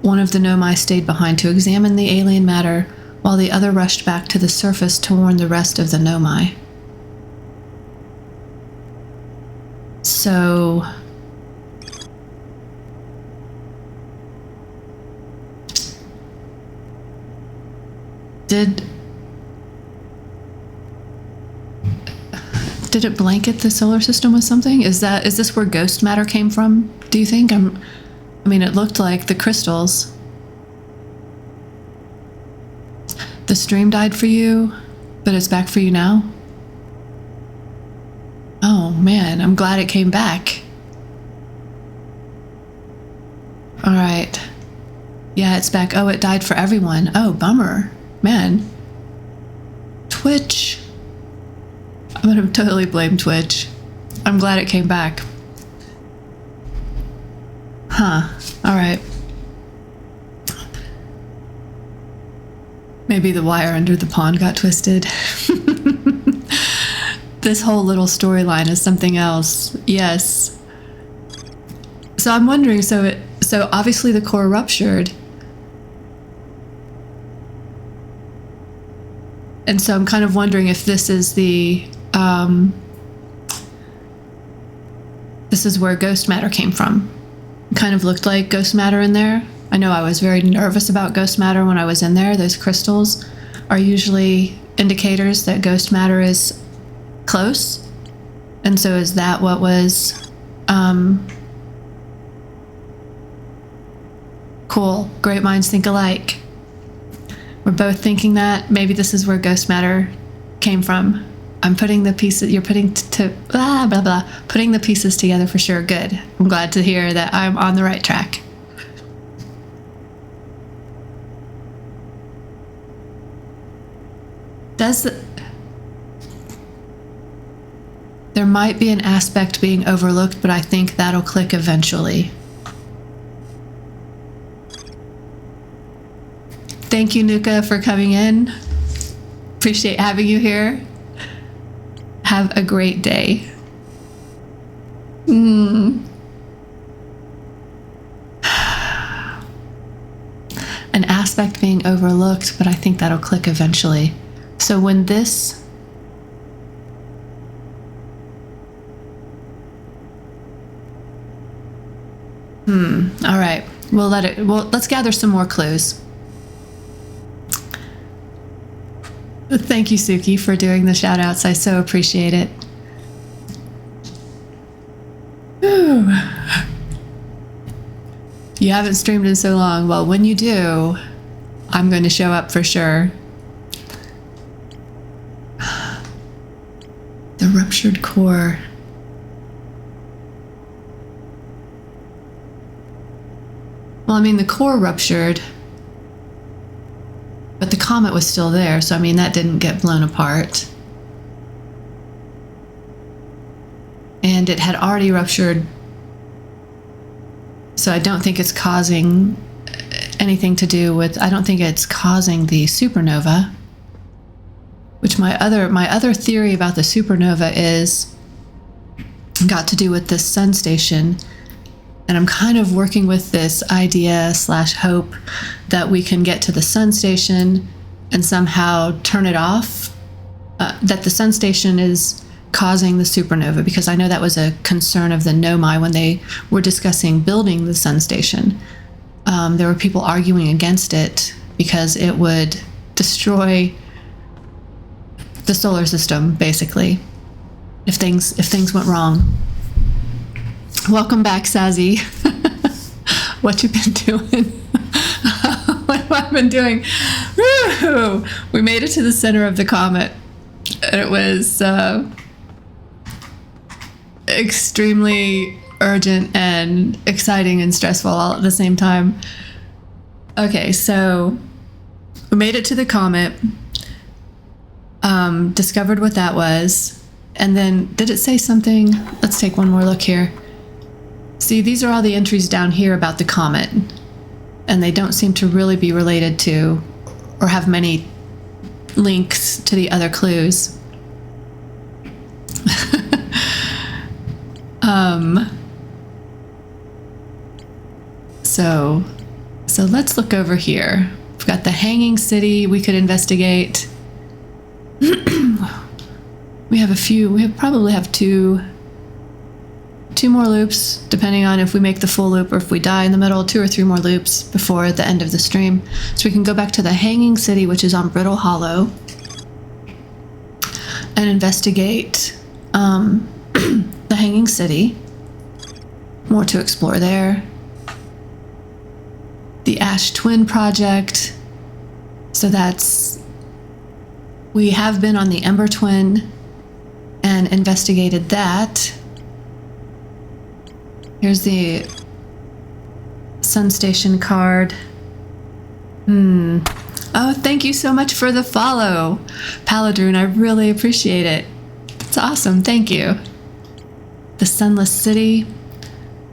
One of the Nomai stayed behind to examine the alien matter, while the other rushed back to the surface to warn the rest of the Nomai. So... Did it blanket the solar system with something? Is this where ghost matter came from, do you think? I mean, it looked like the crystals. The stream died for you, but it's back for you now? Oh man, I'm glad it came back. Alright. Yeah, it's back. Oh, it died for everyone. Oh, bummer. Man. Twitch. I'm gonna totally blame Twitch. I'm glad it came back. Huh. Alright. Maybe the wire under the pond got twisted. This whole little storyline is something else. Yes. So I'm wondering, so obviously the core ruptured. And so I'm kind of wondering if this is the this is where ghost matter came from. It kind of looked like ghost matter in there. I know I was very nervous about ghost matter when I was in there. Those crystals are usually indicators that ghost matter is close. And so is that what was cool. Great minds think alike. We're both thinking that maybe this is where ghost matter came from. I'm putting the pieces, you're putting putting the pieces together for sure. Good. I'm glad to hear that I'm on the right track. There might be an aspect being overlooked, but I think that'll click eventually. Thank you, Nuka, for coming in. Appreciate having you here. Have a great day. An aspect being overlooked, but I think that'll click eventually. So when this... All right. Let's gather some more clues. Thank you, Suki, for doing the shout outs. I so appreciate it. Ooh. You haven't streamed in so long. Well, when you do, I'm going to show up for sure. The ruptured core. Well, I mean, the core ruptured, but the comet was still there, so I mean, that didn't get blown apart. And it had already ruptured, so I don't think it's causing anything to do with, I don't think it's causing the supernova. Which my other theory about the supernova is got to do with this sun station. And I'm kind of working with this idea / hope that we can get to the sun station and somehow turn it off. That the sun station is causing the supernova, because I know that was a concern of the Nomai when they were discussing building the sun station. There were people arguing against it because it would destroy the solar system, basically, if things went wrong. Welcome back, Sazzy. What you been doing? What have I been doing? Woo! We made it to the center of the comet, and it was extremely urgent and exciting and stressful all at the same time. Okay, so we made it to the comet, discovered what that was, and then did it say something? Let's take one more look here. See, these are all the entries down here about the comet, and they don't seem to really be related to or have many links to the other clues. So let's look over here. We've got the Hanging City we could investigate. We have a few. We probably have two more loops, depending on if we make the full loop or if we die in the middle. 2 or 3 more loops before the end of the stream. So we can go back to the Hanging City, which is on Brittle Hollow, and investigate the Hanging City. More to explore there. The Ash Twin Project. So we have been on the Ember Twin and investigated that. Here's the Sun Station card. Oh, thank you so much for the follow, Paladroon. I really appreciate it. It's awesome. Thank you. The Sunless City.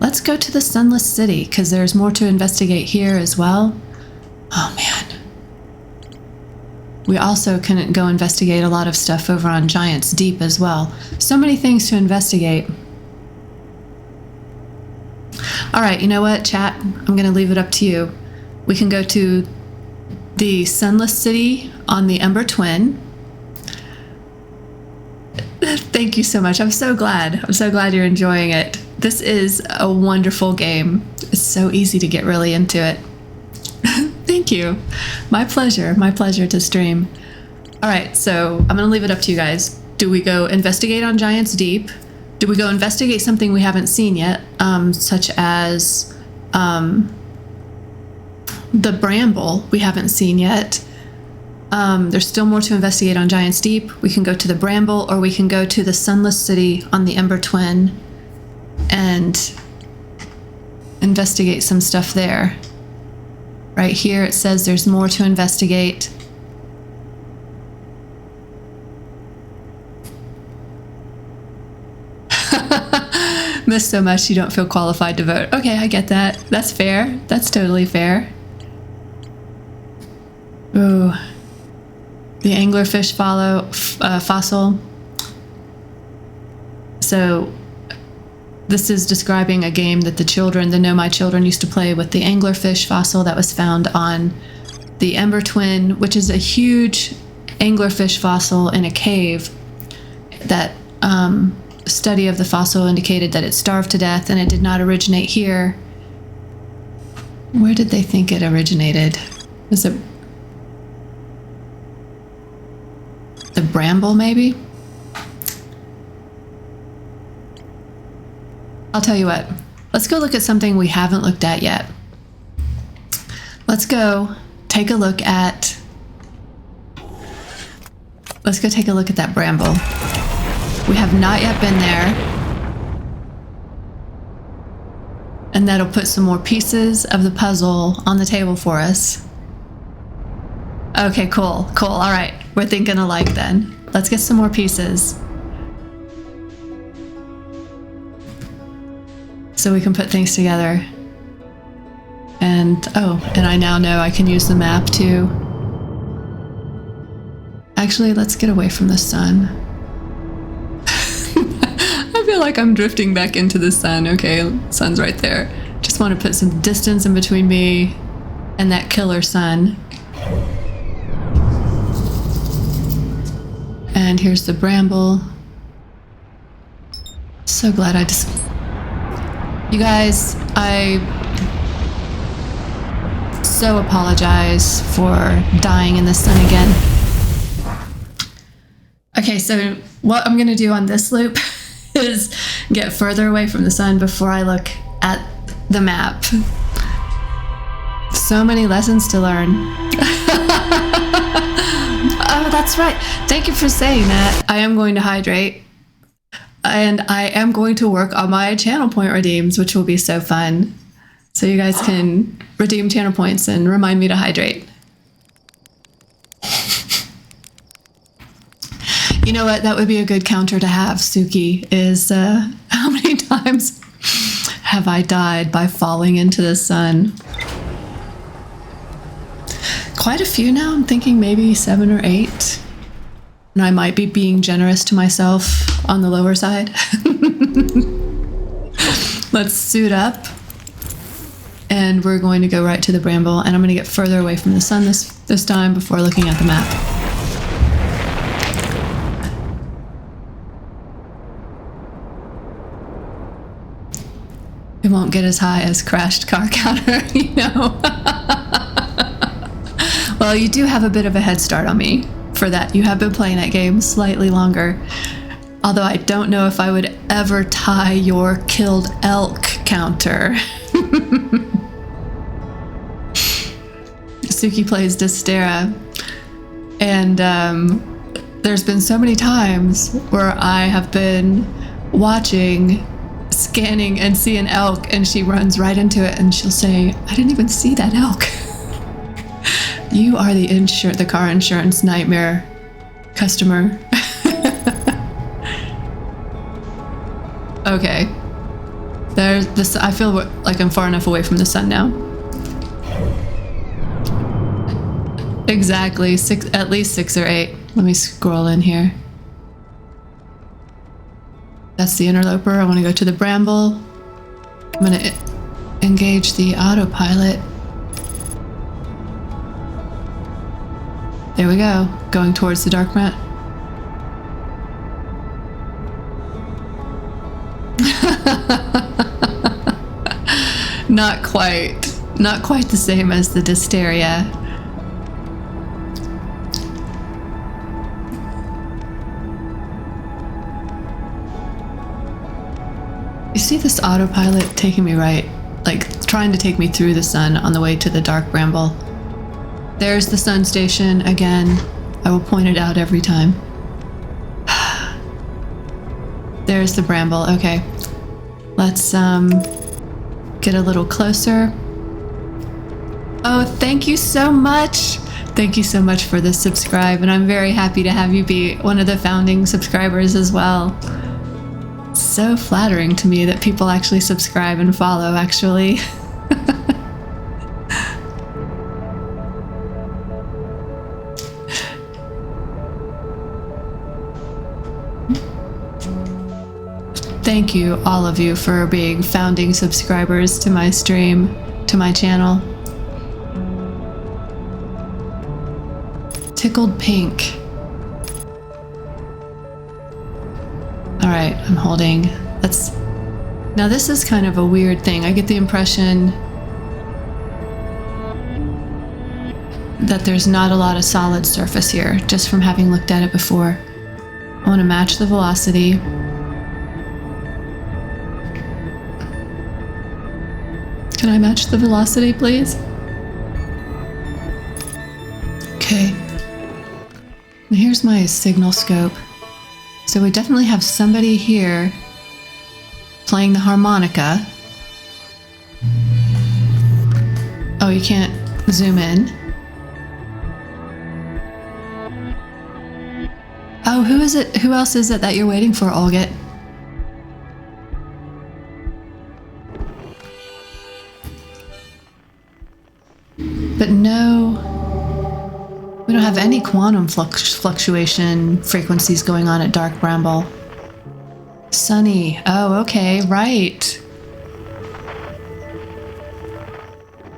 Let's go to the Sunless City because there's more to investigate here as well. Oh, man. We also can go investigate a lot of stuff over on Giant's Deep as well. So many things to investigate. All right, you know what, chat? I'm going to leave it up to you. We can go to the Sunless City on the Ember Twin. Thank you so much. I'm so glad. I'm so glad you're enjoying it. This is a wonderful game. It's so easy to get really into it. Thank you. My pleasure. My pleasure to stream. All right, so I'm going to leave it up to you guys. Do we go investigate on Giant's Deep? Do we go investigate something we haven't seen yet, such as the Bramble we haven't seen yet? There's still more to investigate on Giant's Deep. We can go to the Bramble, or we can go to the Sunless City on the Ember Twin and investigate some stuff there. Right here it says there's more to investigate. Miss so much you don't feel qualified to vote. Okay, I get that. That's fair. That's totally fair. Ooh. The anglerfish fossil. So this is describing a game that the Nomai children used to play with the anglerfish fossil that was found on the Ember Twin, which is a huge anglerfish fossil in a cave that study of the fossil indicated that it starved to death and it did not originate here. Where did they think it originated? Was it the Bramble, maybe? I'll tell you what. Let's go look at something we haven't looked at yet. Let's go take a look at that Bramble. We have not yet been there. And that'll put some more pieces of the puzzle on the table for us. Okay, cool. All right. We're thinking alike then. Let's get some more pieces. So we can put things together. And I now know I can use the map too. Actually, let's get away from the sun. I feel like I'm drifting back into the sun. Okay, sun's right there. Just want to put some distance in between me and that killer sun. And here's the Bramble. So glad you guys, I so apologize for dying in the sun again. Okay, so what I'm gonna do on this loop is get further away from the sun before I look at the map. So many lessons to learn. Oh, that's right. Thank you for saying that. I am going to hydrate. And I am going to work on my channel point redeems, which will be so fun. So you guys can redeem channel points and remind me to hydrate. You know what? That would be a good counter to have, Suki, is how many times have I died by falling into the sun? Quite a few now. I'm thinking maybe 7 or 8. And I might be being generous to myself on the lower side. Let's suit up. And we're going to go right to the bramble, and I'm going to get further away from the sun this time before looking at the map. It won't get as high as crashed car counter, you know. Well, you do have a bit of a head start on me for that. You have been playing that game slightly longer. Although I don't know if I would ever tie your killed elk counter. Suki plays Dystera, and there's been so many times where I have been watching, scanning, and see an elk, and she runs right into it, and she'll say, "I didn't even see that elk." You are the car insurance nightmare customer. Okay. There's this. I feel like I'm far enough away from the sun now. Exactly, at least 6 or 8. Let me scroll in here. That's the interloper. I want to go to the bramble. I'm going to engage the autopilot. There we go, going towards the dark mat. Not quite the same as the Dysteria. You see this autopilot taking me right, like trying to take me through the sun on the way to the dark bramble. There's the sun station again. I will point it out every time. There's the bramble. Okay. Let's get a little closer. Oh, thank you so much. Thank you so much for the subscribe, and I'm very happy to have you be one of the founding subscribers as well. So flattering to me that people actually subscribe and follow, actually. Thank you, all of you, for being founding subscribers to my stream, to my channel. Tickled pink. Alright, I'm holding. Now this is kind of a weird thing. I get the impression that there's not a lot of solid surface here, just from having looked at it before. I want to match the velocity. Can I match the velocity, please? Okay. And here's my signal scope. So we definitely have somebody here playing the harmonica. Oh, you can't zoom in. Oh, who is it? Who else is it that you're waiting for, Olgit? But no, we don't have any quantum fluctuation frequencies going on at Dark Bramble. Sunny. Oh, okay, right.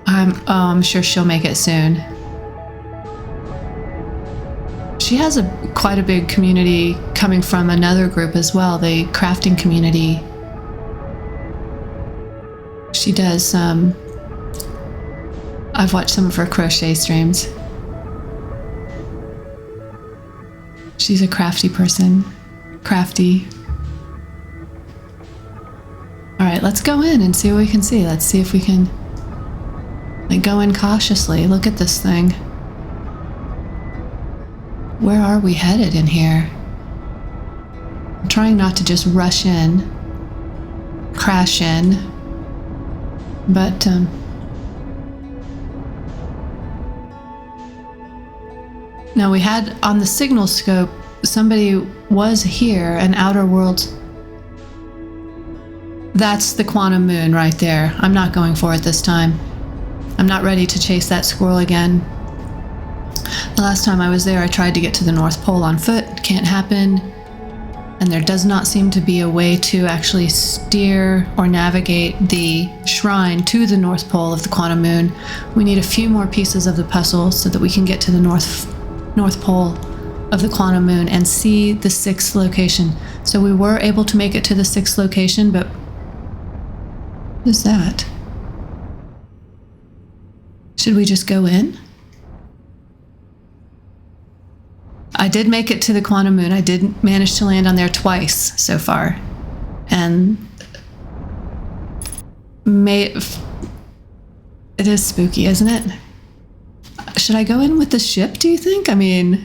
I'm sure she'll make it soon. She has quite a big community coming from another group as well, the crafting community. She does, I've watched some of her crochet streams. She's a crafty person. Crafty. Alright, let's go in and see what we can see. Let's see if we can go in cautiously. Look at this thing. Where are we headed in here? I'm trying not to just rush in, crash in, but now we had on the signal scope, somebody was here, an outer world. That's the quantum moon right there. I'm not going for it this time. I'm not ready to chase that squirrel again. The last time I was there, I tried to get to the North Pole on foot. Can't happen. and there does not seem to be a way to actually steer or navigate the shrine to the North Pole of the Quantum Moon. We need a few more pieces of the puzzle so that we can get to the North Pole of the Quantum Moon and see the 6th location. So we were able to make it to the 6th location, but what is that? Should we just go in? I did make it to the Quantum Moon. I did manage to land on there twice so far. And it is spooky, isn't it? Should I go in with the ship, do you think? I mean...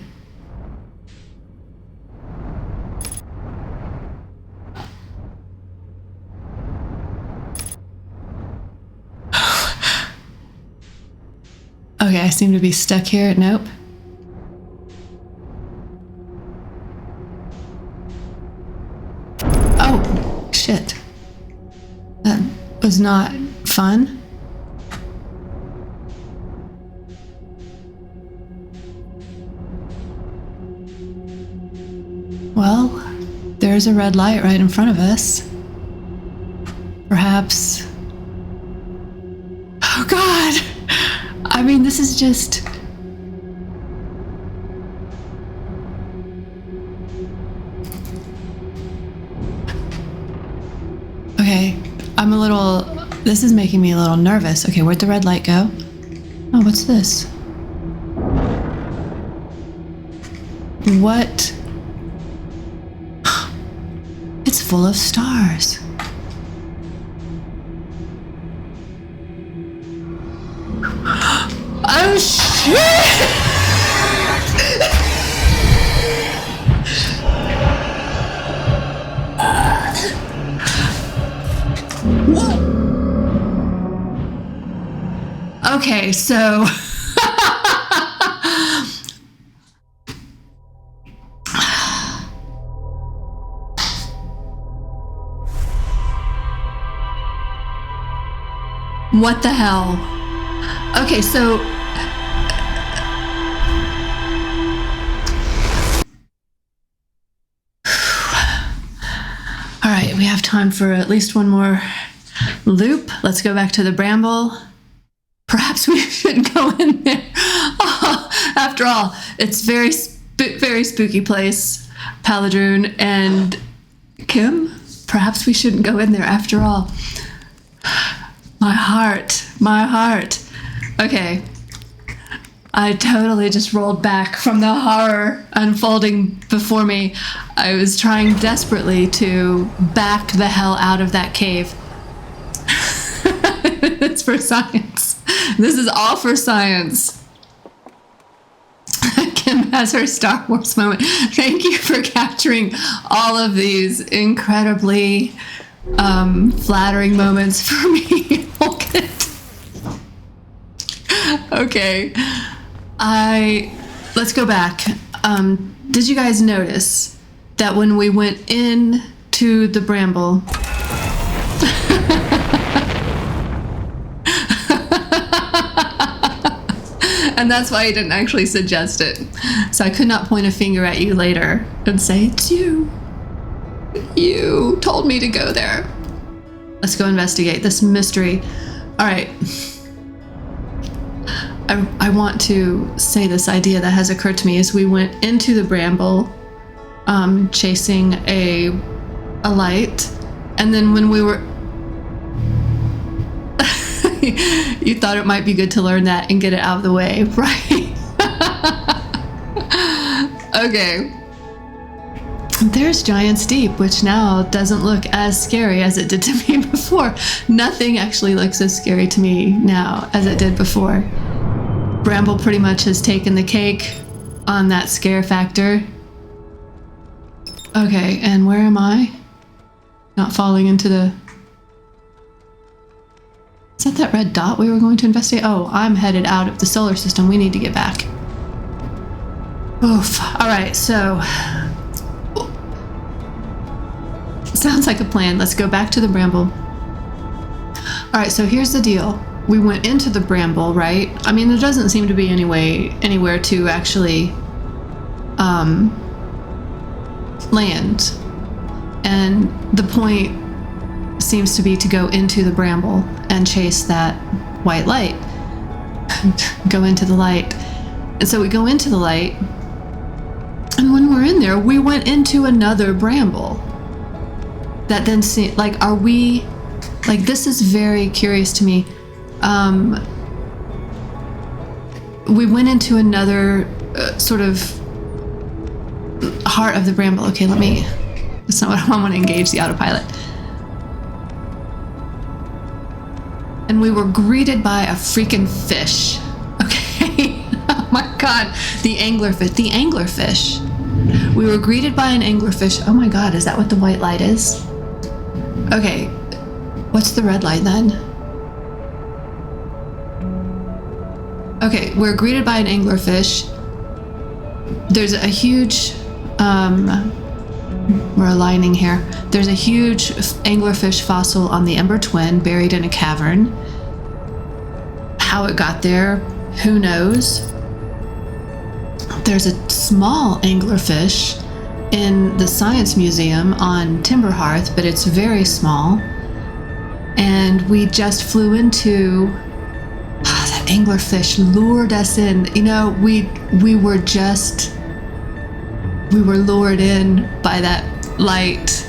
Okay, I seem to be stuck here. Nope. Oh, shit. That was not fun. Well, there's a red light right in front of us. Perhaps... Oh, God! I mean, this is just... Okay, I'm a little... This is making me a little nervous. Okay, where'd the red light go? Oh, what's this? What? It's full of stars. Oh, shit! Okay, so... What the hell? Okay, so... All right, we have time for at least one more loop. Let's go back to the Bramble. Perhaps we shouldn't go in there. Oh, after all, it's very spooky place, Paladrun and Kim. Perhaps we shouldn't go in there after all. My heart. Okay. I totally just rolled back from the horror unfolding before me. I was trying desperately to back the hell out of that cave. It's for science. This is all for science. Kim has her Star Wars moment. Thank you for capturing all of these incredibly flattering moments for me. Okay. Let's go back. Did you guys notice that when we went in to the Bramble, and that's why I didn't actually suggest it. So I could not point a finger at you later and say, it's you. You told me to go there. Let's go investigate this mystery. All right. I want to say this idea that has occurred to me as we went into the Bramble, chasing a light, and then when we were... You thought it might be good to learn that and get it out of the way, right? Okay. There's Giant's Deep, which now doesn't look as scary as it did to me before. Nothing actually looks as scary to me now as it did before. Bramble pretty much has taken the cake on that scare factor. Okay, and where am I? Not falling into the... Is that red dot we were going to investigate? Oh, I'm headed out of the solar system. We need to get back. Oof. All right, so... Sounds like a plan. Let's go back to the Bramble. All right, so here's the deal. We went into the Bramble, right? I mean, there doesn't seem to be anywhere to actually land. And the point seems to be to go into the bramble and chase that white light. Go into the light. And so we go into the light, and when we're in there, we went into another bramble. That then seemed like, are we, like, this is very curious to me. We went into another sort of heart of the bramble. Okay, that's not what I want to engage the autopilot. And we were greeted by a freaking fish. Okay. Oh my God. The anglerfish. We were greeted by an anglerfish. Oh my God, is that what the white light is? Okay. What's the red light then? Okay, we're greeted by an anglerfish. There's a huge, we're aligning here. There's a huge anglerfish fossil on the Ember Twin buried in a cavern. How it got there, who knows? There's a small anglerfish in the Science Museum on Timberhearth, but it's very small. And we just flew into, that anglerfish lured us in. You know, we were lured in by that light,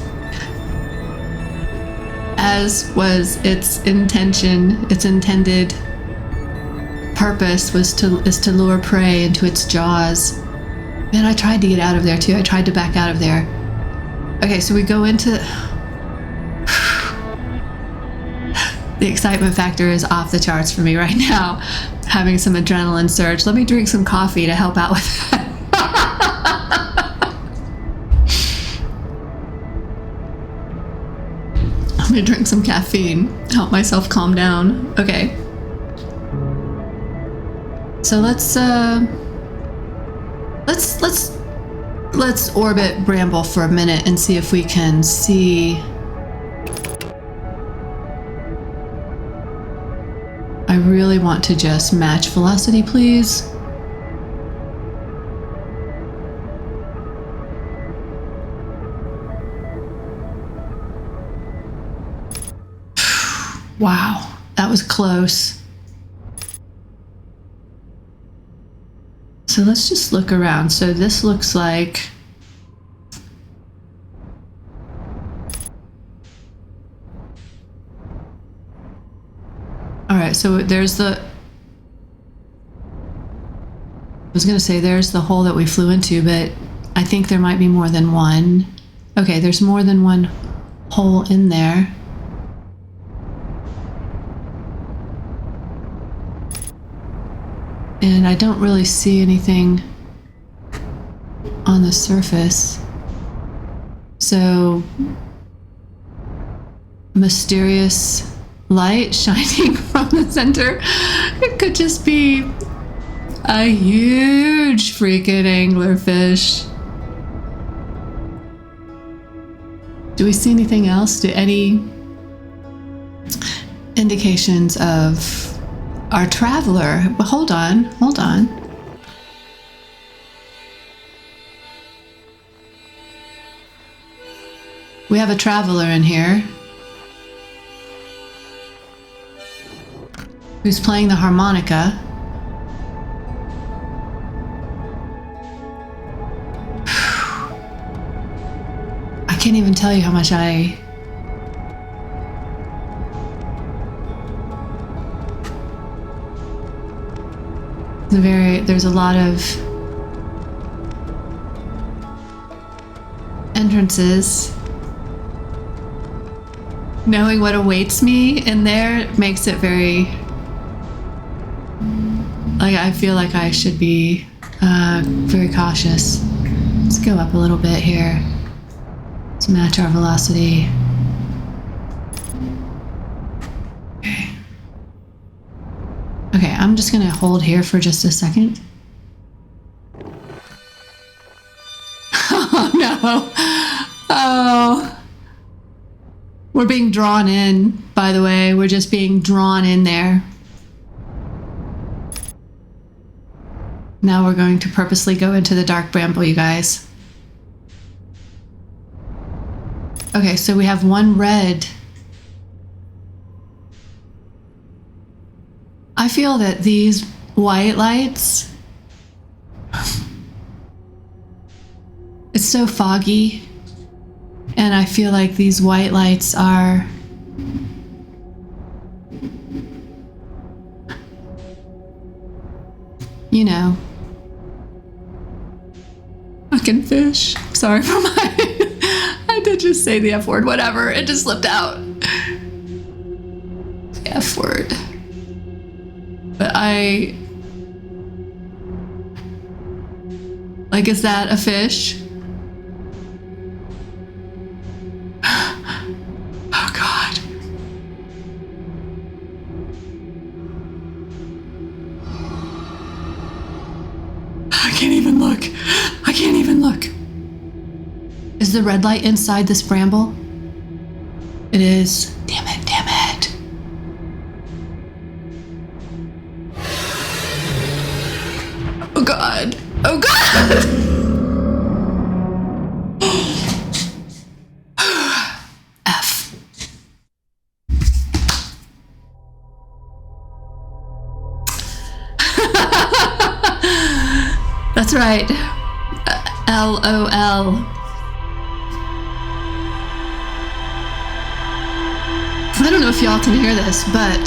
as was its intention. Its intended purpose is to lure prey into its jaws. Man, I tried to get out of there too. I tried to back out of there. Okay, so we go into the excitement factor is off the charts for me right now. Having some adrenaline surge. Let me drink some coffee to help out with that. I'm gonna drink some caffeine, help myself calm down. Okay. So let's orbit Bramble for a minute and see if we can see. I really want to just match velocity, please. Wow, that was close. So let's just look around. So this looks like all right, so there's the, I was gonna say there's the hole that we flew into, but I think there might be more than one. Okay, there's more than one hole in there. And I don't really see anything on the surface. So, mysterious light shining from the center. It could just be a huge freaking anglerfish. Do we see anything else? Do any indications of our traveler? Hold on. We have a traveler in here who's playing the harmonica. I can't even tell you how much there's a lot of entrances. Knowing what awaits me in there makes it very, like, I feel like I should be very cautious. Let's go up a little bit here. Let's match our velocity. Okay, I'm just gonna hold here for just a second. Oh no. Oh. We're being drawn in, by the way. We're just being drawn in there. Now we're going to purposely go into the dark bramble, you guys. Okay, so we have one red. I feel that these white lights, it's so foggy, and I feel like these white lights are you know, fucking fish. Sorry for my I did just say the F word, whatever. It just slipped out. The F word. But like, is that a fish? Oh God. I can't even look. I can't even look. Is the red light inside this bramble? It is. Damn it, damn it. Oh God. Oh God! F. That's right. LOL. I don't know if y'all can hear this, but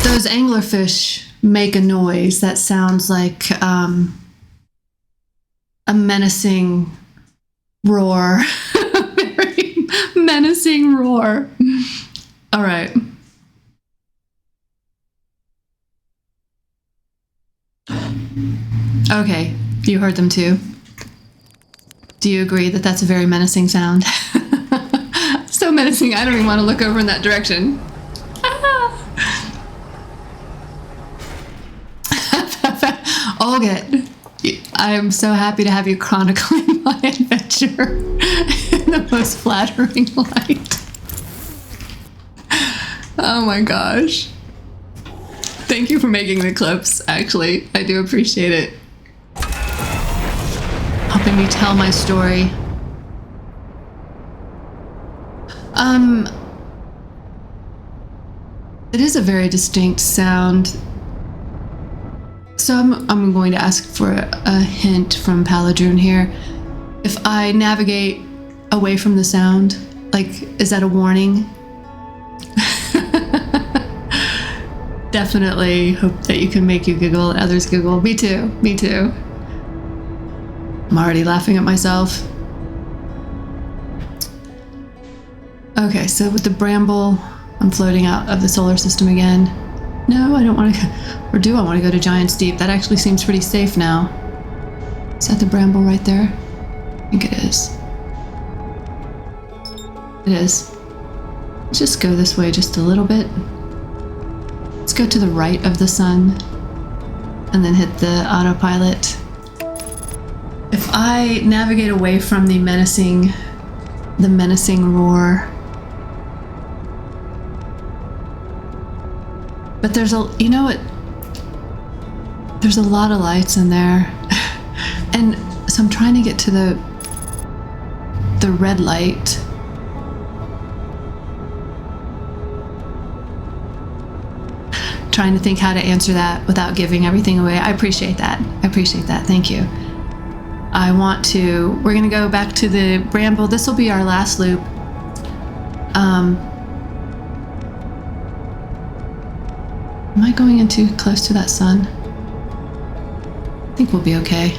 those anglerfish make a noise that sounds like a menacing roar. Very menacing roar. All right. Okay, you heard them too. Do you agree that that's a very menacing sound? So menacing, I don't even want to look over in that direction. Olga, I am so happy to have you chronicling my adventure in the most flattering light. Oh my gosh. Thank you for making the clips, actually. I do appreciate it. Helping me tell my story. It is a very distinct sound. So I'm going to ask for a hint from Paladrun here. If I navigate away from the sound, like, is that a warning? Definitely hope that you can make you giggle and others giggle. Me too, me too. I'm already laughing at myself. Okay, so with the bramble, I'm floating out of the solar system again. No, I don't want to go, or do I want to go to Giant's Deep? That actually seems pretty safe now. Is that the bramble right there? I think it is. It is. Let's just go this way just a little bit. Let's go to the right of the sun and then hit the autopilot. If I navigate away from the menacing roar, but there's a, you know what? There's a lot of lights in there, and so I'm trying to get to the red light. Trying to think how to answer that without giving everything away. I appreciate that. I appreciate that. Thank you. We're gonna go back to the bramble. This will be our last loop. Am I going in too close to that sun? I think we'll be okay.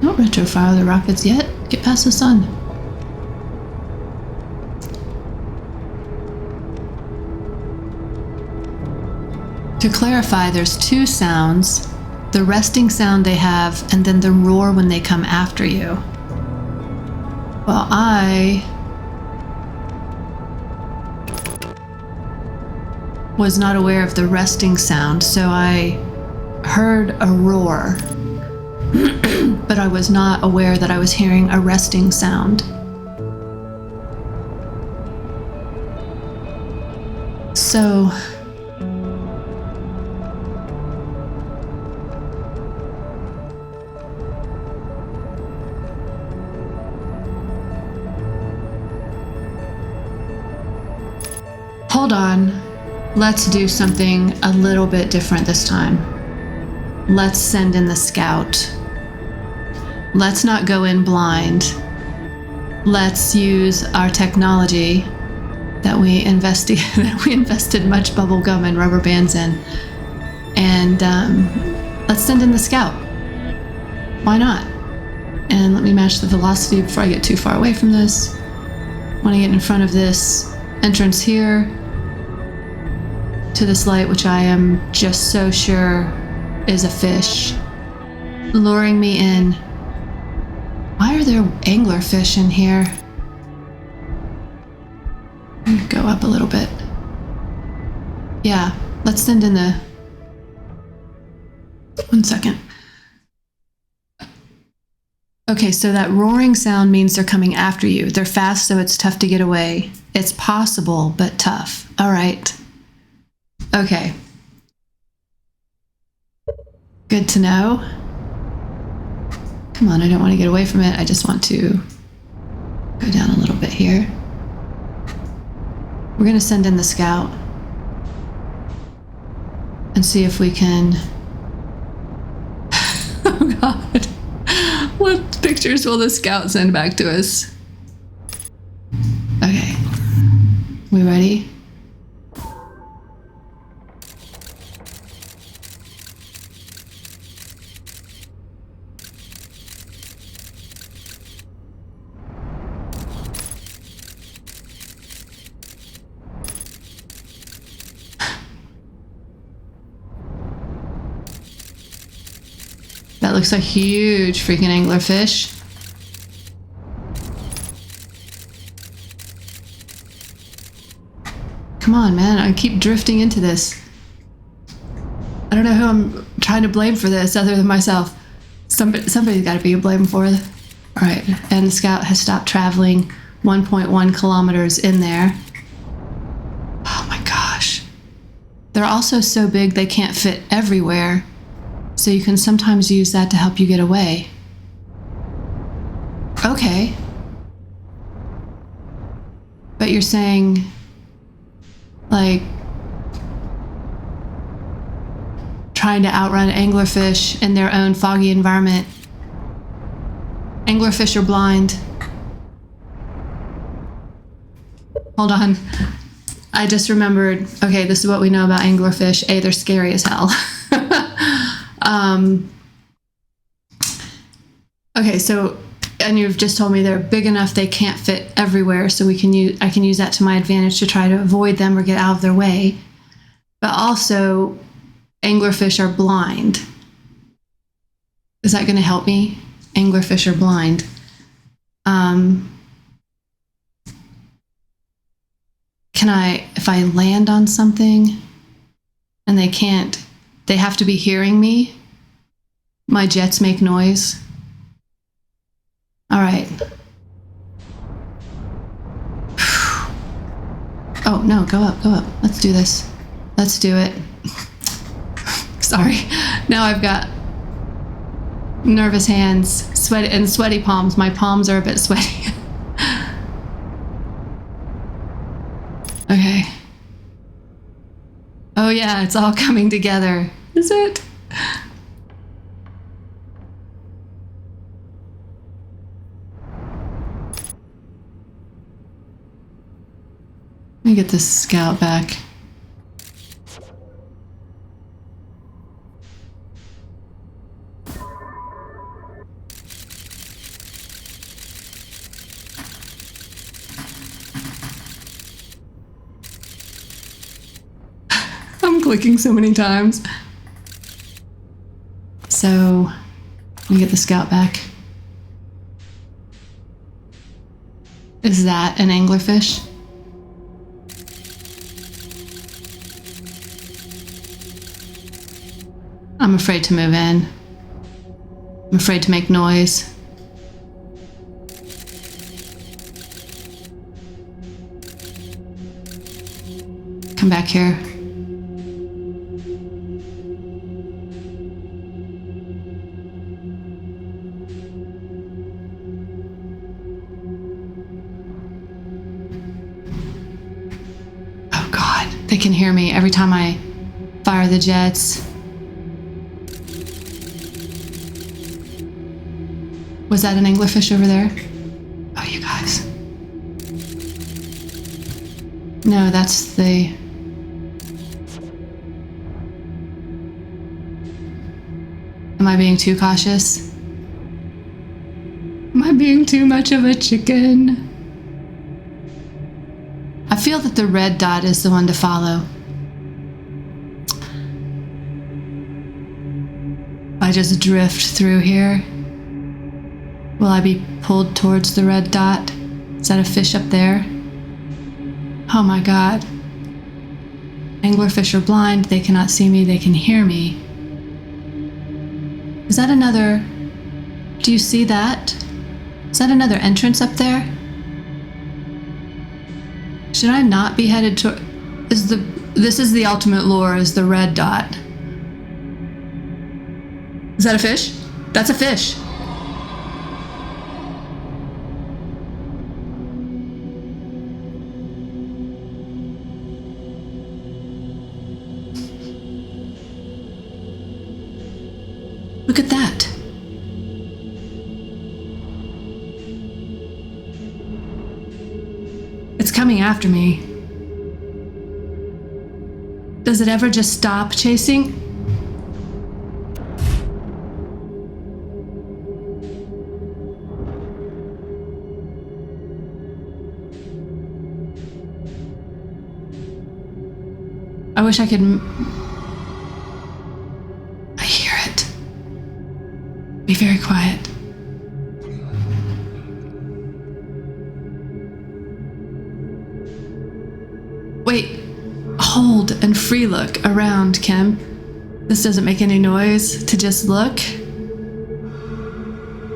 Don't retrofire the rockets yet. Get past the sun. To clarify, there's two sounds. The resting sound they have, and then the roar when they come after you. Well, I was not aware of the resting sound, so I heard a roar, but I was not aware that I was hearing a resting sound. So hold on. Let's do something a little bit different this time. Let's send in the scout. Let's not go in blind. Let's use our technology that we invested much bubble gum and rubber bands in, and let's send in the scout. Why not? And let me match the velocity before I get too far away from this. I want to get in front of this entrance here to this light, which I am just so sure is a fish luring me in. Why are there anglerfish in here? Go up a little bit. Yeah, let's send in the... 1 second. Okay, so that roaring sound means they're coming after you. They're fast, so it's tough to get away. It's possible, but tough. All right. Okay. Good to know. Come on, I don't want to get away from it. I just want to go down a little bit here. We're going to send in the scout and see if we can... Oh, God. What pictures will the scout send back to us? Okay. We ready? That looks like a huge freaking anglerfish. Come on, man. I keep drifting into this. I don't know who I'm trying to blame for this other than myself. Somebody's got to be blamed for it. All right. And the scout has stopped traveling 1.1 kilometers in there. Oh my gosh. They're also so big they can't fit everywhere. So you can sometimes use that to help you get away. Okay. But you're saying, like, trying to outrun anglerfish in their own foggy environment. Anglerfish are blind. Hold on. I just remembered, okay, this is what we know about anglerfish. A, they're scary as hell. Okay, so, and you've just told me they're big enough they can't fit everywhere, so I can use that to my advantage to try to avoid them or get out of their way. But also, anglerfish are blind. Is that going to help me? Anglerfish are blind. Can I, if I land on something and they can't, they have to be hearing me? My jets make noise. All right. Oh, no, go up, go up. Let's do this. Let's do it. Sorry. Now I've got nervous hands, sweaty palms. My palms are a bit sweaty. Okay. Oh yeah, it's all coming together. Is it? Let me get this scout back. I'm clicking so many times. So, let me get the scout back. Is that an anglerfish? I'm afraid to move in. I'm afraid to make noise. Come back here. Oh God. can hear me every time I fire the jets. Was that an anglerfish over there? Oh, you guys. No, that's the... Am I being too cautious? Am I being too much of a chicken? I feel that the red dot is the one to follow. I just drift through here. Will I be pulled towards the red dot? Is that a fish up there? Oh my god. Anglerfish are blind. They cannot see me. They can hear me. Is that another... Do you see that? Is that another entrance up there? Should I not be headed toward... This is the ultimate lure, is the red dot. Is that a fish? That's a fish. Look at that. It's coming after me. Does it ever just stop chasing? I wish I could... I hear it. Be very quiet. Wait. Hold and free look around, Kim. This doesn't make any noise to just look.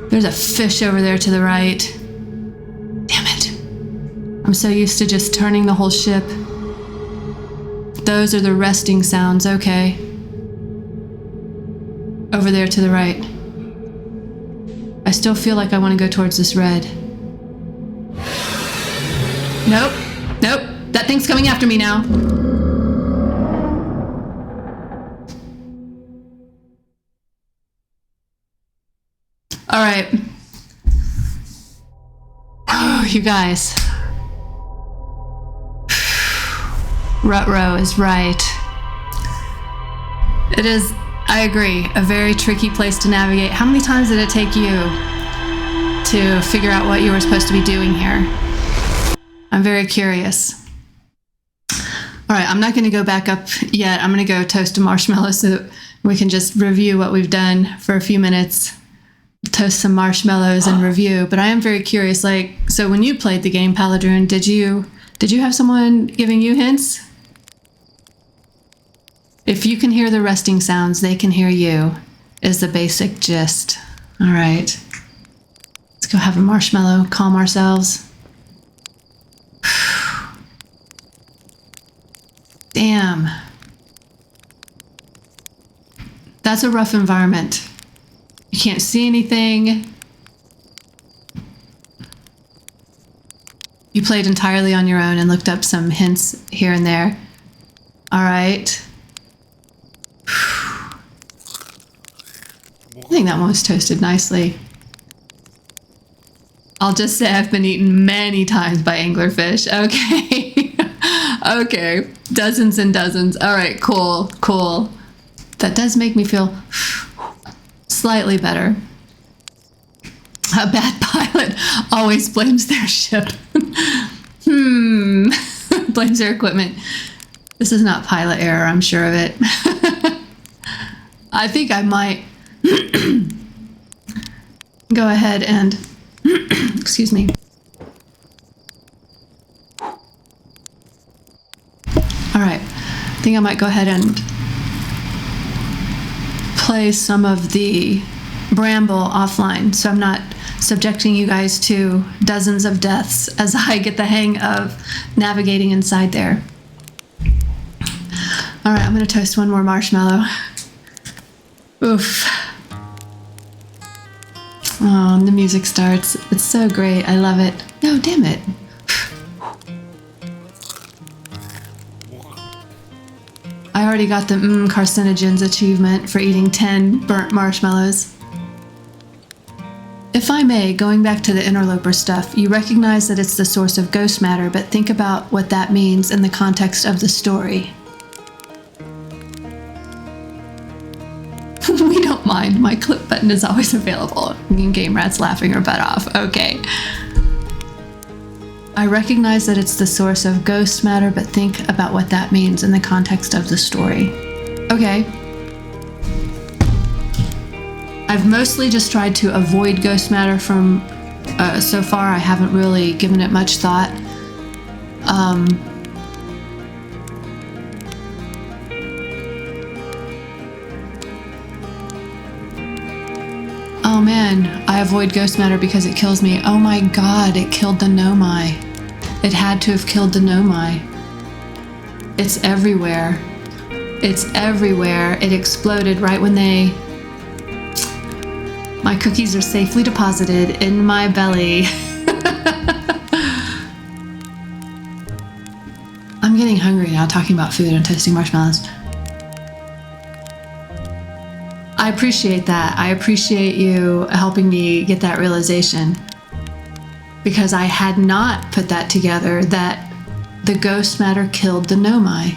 There's a fish over there to the right. Damn it. I'm so used to just turning the whole ship. Those are the resting sounds, okay. Over there to the right. I still feel like I want to go towards this red. Nope. Nope. That thing's coming after me now. All right. Oh, you guys. Rut-row is right. It is, I agree, a very tricky place to navigate. How many times did it take you to figure out what you were supposed to be doing here? I'm very curious. All right, I'm not going to go back up yet. I'm going to go toast a marshmallow so that we can just review what we've done for a few minutes. Toast some marshmallows and review. But I am very curious, like, so when you played the game, Paladrun, did you have someone giving you hints? If you can hear the resting sounds, they can hear you, is the basic gist. All right. Let's go have a marshmallow, calm ourselves. Damn. That's a rough environment. You can't see anything. You played entirely on your own and looked up some hints here and there. All right. I think that one was toasted nicely. I'll just say I've been eaten many times by anglerfish. Okay. Okay. Dozens and dozens. All right, cool, cool. That does make me feel slightly better. A bad pilot always blames their ship. Blames their equipment. This is not pilot error, I'm sure of it. I think I might go ahead and excuse me. All right, I think I might go ahead and play some of the Bramble offline, so I'm not subjecting you guys to dozens of deaths as I get the hang of navigating inside there. All right, I'm gonna toast one more marshmallow. Oof. Oh, and the music starts. It's so great. I love it. No, damn it. I already got the carcinogens achievement for eating 10 burnt marshmallows. If I may, going back to the interloper stuff, you recognize that it's the source of ghost matter, but think about what that means in the context of the story. We don't mind. My clip button is always available. Game Rat's laughing her butt off. Okay. I recognize that it's the source of ghost matter, but think about what that means in the context of the story. Okay. I've mostly just tried to avoid ghost matter from, so far I haven't really given it much thought. Oh man, I avoid ghost matter because it kills me. Oh my god, it killed the Nomai. It had to have killed the Nomai. It's everywhere. It's everywhere. It exploded right when they... My cookies are safely deposited in my belly. I'm getting hungry now talking about food and toasting marshmallows. I appreciate that. I appreciate you helping me get that realization, because I had not put that together, that the ghost matter killed the Nomai.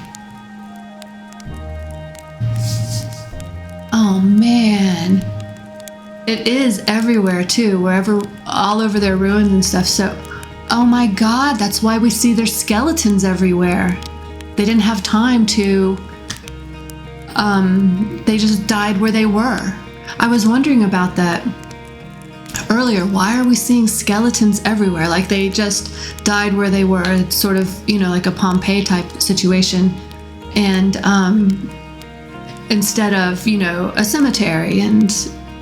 Oh man. It is everywhere too, wherever, all over their ruins and stuff. So, oh my god, that's why we see their skeletons everywhere. They didn't have time to, they just died where they were. I was wondering about that earlier. Why are we seeing skeletons everywhere? Like they just died where they were. It's sort of, you know, like a Pompeii type situation. And instead of, you know, a cemetery and,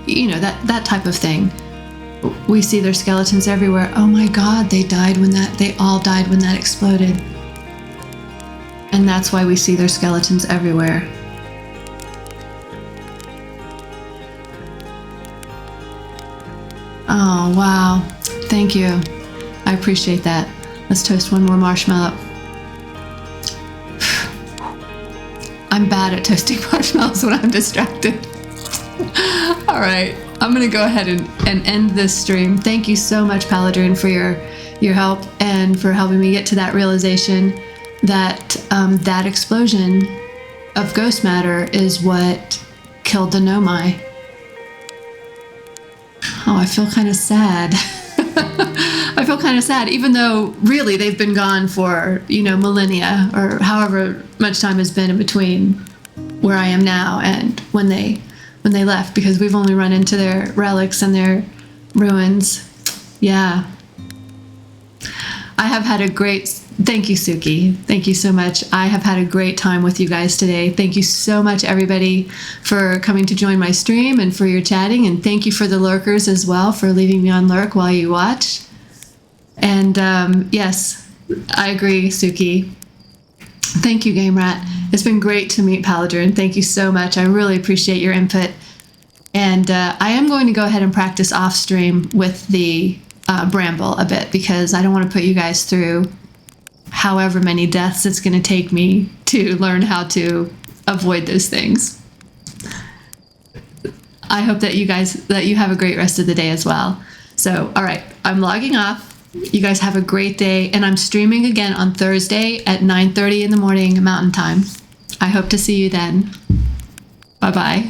you know, that type of thing. We see their skeletons everywhere. Oh my god, they all died when that exploded. And that's why we see their skeletons everywhere. Oh wow, thank you. I appreciate that. Let's toast one more marshmallow. I'm bad at toasting marshmallows when I'm distracted. All right, I'm gonna go ahead and end this stream. Thank you so much, Paladrin, for your help and for helping me get to that realization that that explosion of ghost matter is what killed the Nomai. Oh, I feel kind of sad. I feel kind of sad, even though really they've been gone for, you know, millennia or however much time has been in between where I am now and when they left, because we've only run into their relics and their ruins. Yeah. I have had a great... Thank you, Suki. Thank you so much. I have had a great time with you guys today. Thank you so much, everybody, for coming to join my stream and for your chatting. And thank you for the lurkers as well for leaving me on lurk while you watch. And yes, I agree, Suki. Thank you, Game Rat. It's been great to meet Paladrin. Thank you so much. I really appreciate your input. And I am going to go ahead and practice off stream with the Bramble a bit, because I don't want to put you guys through however many deaths it's going to take me to learn how to avoid those things. I hope that you have a great rest of the day as well. So, all right, I'm logging off. You guys have a great day, and I'm streaming again on Thursday at 9:30 in the morning Mountain Time. I hope to see you then. Bye-bye.